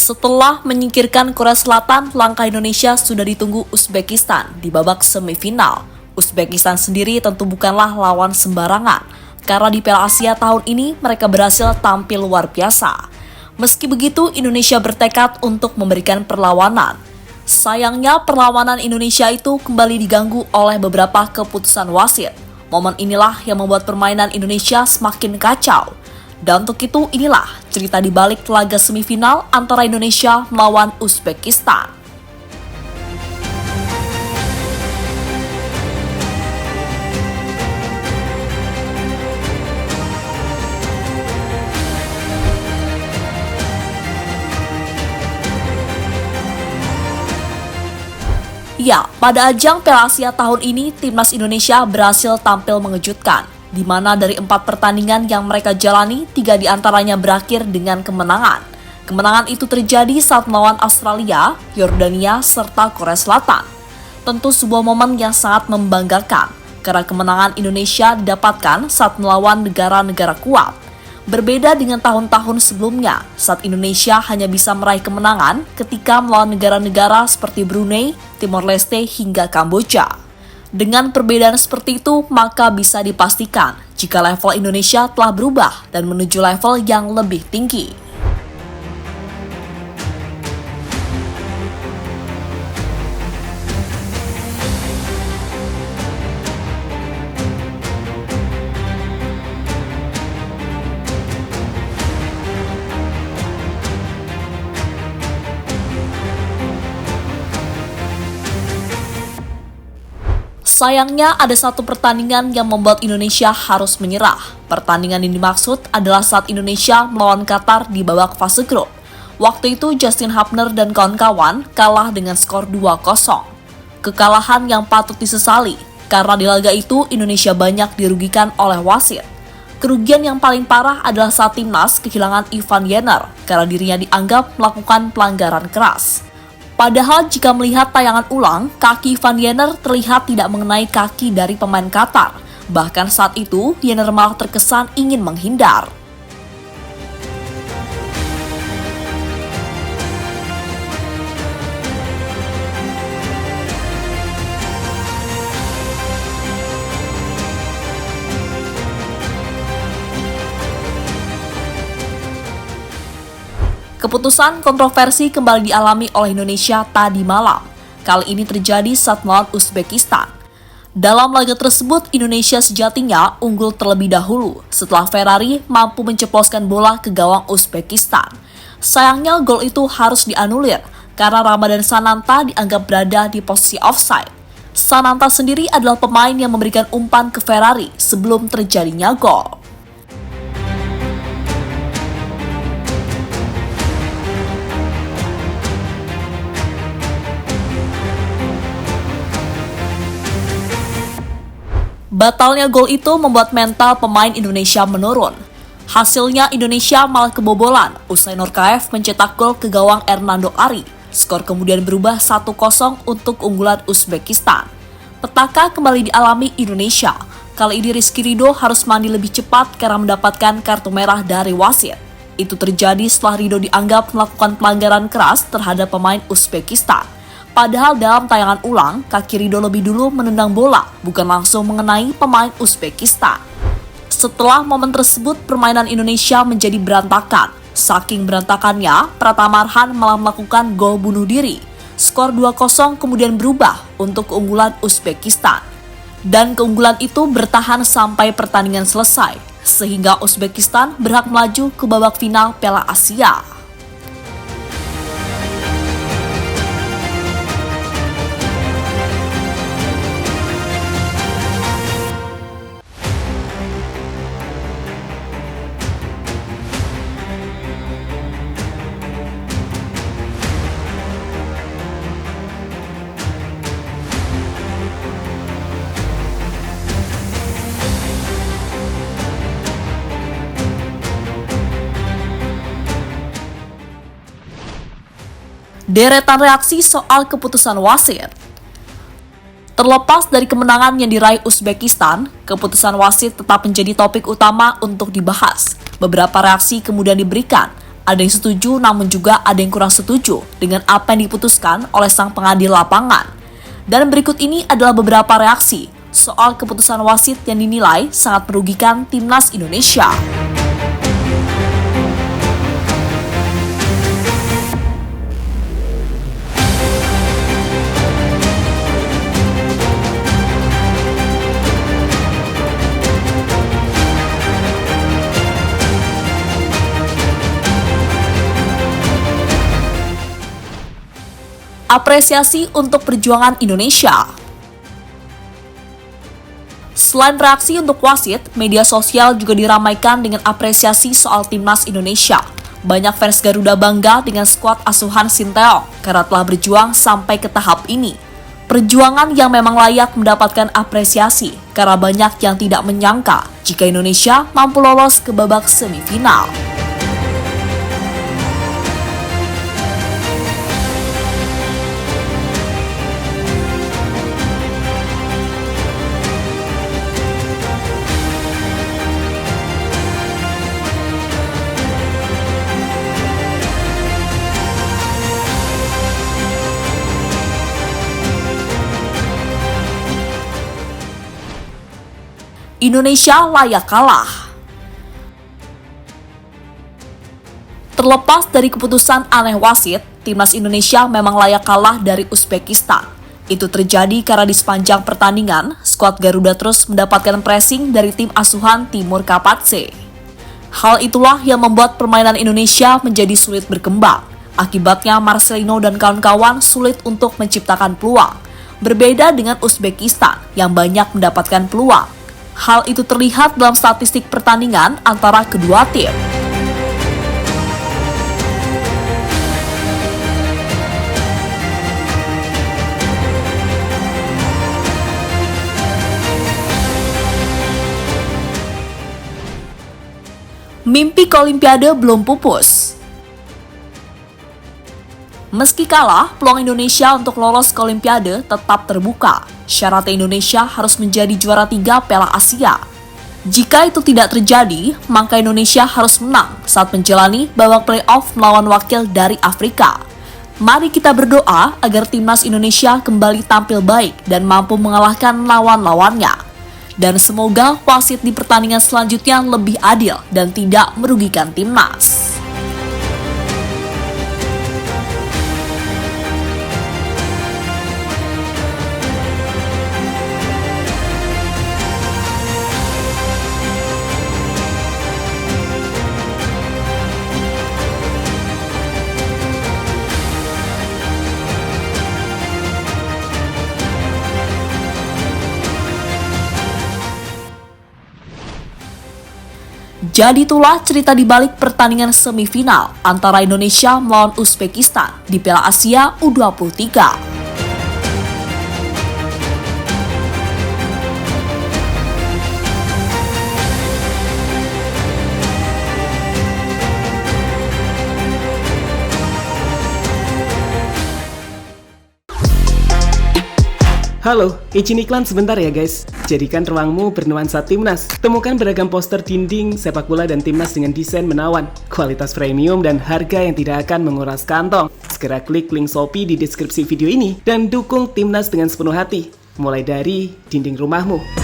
Setelah menyingkirkan Korea Selatan, langkah Indonesia sudah ditunggu Uzbekistan di babak semifinal. Uzbekistan sendiri tentu bukanlah lawan sembarangan, karena di Piala Asia tahun ini mereka berhasil tampil luar biasa. Meski begitu, Indonesia bertekad untuk memberikan perlawanan. Sayangnya, perlawanan Indonesia itu kembali diganggu oleh beberapa keputusan wasit. Momen inilah yang membuat permainan Indonesia semakin kacau. Dan untuk itu, inilah cerita di balik laga semifinal antara Indonesia melawan Uzbekistan. Ya, pada ajang Piala Asia tahun ini, timnas Indonesia berhasil tampil mengejutkan, di mana dari 4 pertandingan yang mereka jalani, 3 diantaranya berakhir dengan kemenangan. Kemenangan itu terjadi saat melawan Australia, Yordania, serta Korea Selatan. Tentu sebuah momen yang sangat membanggakan, karena kemenangan Indonesia didapatkan saat melawan negara-negara kuat. Berbeda dengan tahun-tahun sebelumnya, saat Indonesia hanya bisa meraih kemenangan ketika melawan negara-negara seperti Brunei, Timor Leste, hingga Kamboja. Dengan perbedaan seperti itu, maka bisa dipastikan jika level Indonesia telah berubah dan menuju level yang lebih tinggi. Sayangnya, ada satu pertandingan yang membuat Indonesia harus menyerah. Pertandingan yang dimaksud adalah saat Indonesia melawan Qatar di babak fase grup. Waktu itu Justin Hubner dan kawan-kawan kalah dengan skor 2-0. Kekalahan yang patut disesali, karena di laga itu Indonesia banyak dirugikan oleh wasit. Kerugian yang paling parah adalah saat timnas kehilangan Ivan Jenner, karena dirinya dianggap melakukan pelanggaran keras. Padahal jika melihat tayangan ulang, kaki Ivan Jenner terlihat tidak mengenai kaki dari pemain Qatar. Bahkan saat itu, Jenner malah terkesan ingin menghindar. Keputusan kontroversi kembali dialami oleh Indonesia tadi malam. Kali ini terjadi saat melawan Uzbekistan. Dalam laga tersebut, Indonesia sejatinya unggul terlebih dahulu setelah Ferrari mampu menceploskan bola ke gawang Uzbekistan. Sayangnya gol itu harus dianulir karena Ramadan Sananta dianggap berada di posisi offside. Sananta sendiri adalah pemain yang memberikan umpan ke Ferrari sebelum terjadinya gol. Batalnya gol itu membuat mental pemain Indonesia menurun. Hasilnya Indonesia malah kebobolan usai Nurkaev mencetak gol ke gawang Hernando Ari. Skor kemudian berubah 1-0 untuk unggulan Uzbekistan. Petaka kembali dialami Indonesia. Kali ini Rizky Ridho harus mandi lebih cepat karena mendapatkan kartu merah dari wasit. Itu terjadi setelah Ridho dianggap melakukan pelanggaran keras terhadap pemain Uzbekistan. Padahal dalam tayangan ulang, kaki Ridho lebih dulu menendang bola, bukan langsung mengenai pemain Uzbekistan. Setelah momen tersebut, permainan Indonesia menjadi berantakan. Saking berantakannya, Pratama Arhan malah melakukan gol bunuh diri. Skor 2-0 kemudian berubah untuk keunggulan Uzbekistan. Dan keunggulan itu bertahan sampai pertandingan selesai, sehingga Uzbekistan berhak melaju ke babak final Piala Asia. Deretan reaksi soal keputusan wasit. Terlepas dari kemenangan yang diraih Uzbekistan, keputusan wasit tetap menjadi topik utama untuk dibahas. Beberapa reaksi kemudian diberikan, Ada yang setuju namun juga ada yang kurang setuju dengan apa yang diputuskan oleh sang pengadil lapangan. Dan berikut ini adalah beberapa reaksi soal keputusan wasit yang dinilai sangat merugikan timnas Indonesia. Apresiasi untuk perjuangan Indonesia. Selain reaksi untuk wasit, media sosial juga diramaikan dengan apresiasi soal timnas Indonesia. Banyak fans Garuda bangga dengan skuad asuhan Sinteyong karena telah berjuang sampai ke tahap ini. Perjuangan yang memang layak mendapatkan apresiasi karena banyak yang tidak menyangka jika Indonesia mampu lolos ke babak semifinal. Indonesia layak kalah. Terlepas dari keputusan aneh wasit, timnas Indonesia memang layak kalah dari Uzbekistan. Itu terjadi karena di sepanjang pertandingan, skuad Garuda terus mendapatkan pressing dari tim asuhan Timur Kapatse. Hal itulah yang membuat permainan Indonesia menjadi sulit berkembang. Akibatnya Marcelino dan kawan-kawan sulit untuk menciptakan peluang. Berbeda dengan Uzbekistan yang banyak mendapatkan peluang. Hal itu terlihat dalam statistik pertandingan antara kedua tim. Mimpi ke Olimpiade belum pupus. Meski kalah, peluang Indonesia untuk lolos ke Olimpiade tetap terbuka. Syaratnya Indonesia harus menjadi juara 3 Piala Asia. Jika itu tidak terjadi, maka Indonesia harus menang saat menjalani babak playoff melawan wakil dari Afrika. Mari kita berdoa agar timnas Indonesia kembali tampil baik dan mampu mengalahkan lawan-lawannya. Dan semoga wasit di pertandingan selanjutnya lebih adil dan tidak merugikan timnas. Jadi itulah cerita di balik pertandingan semifinal antara Indonesia melawan Uzbekistan di Piala Asia U23. Halo, izin iklan sebentar ya guys. Jadikan ruangmu bernuansa timnas. Temukan beragam poster dinding, sepak bola dan timnas dengan desain menawan, kualitas premium dan harga yang tidak akan menguras kantong. Segera klik link Shopee di deskripsi video ini dan dukung timnas dengan sepenuh hati. Mulai dari dinding rumahmu.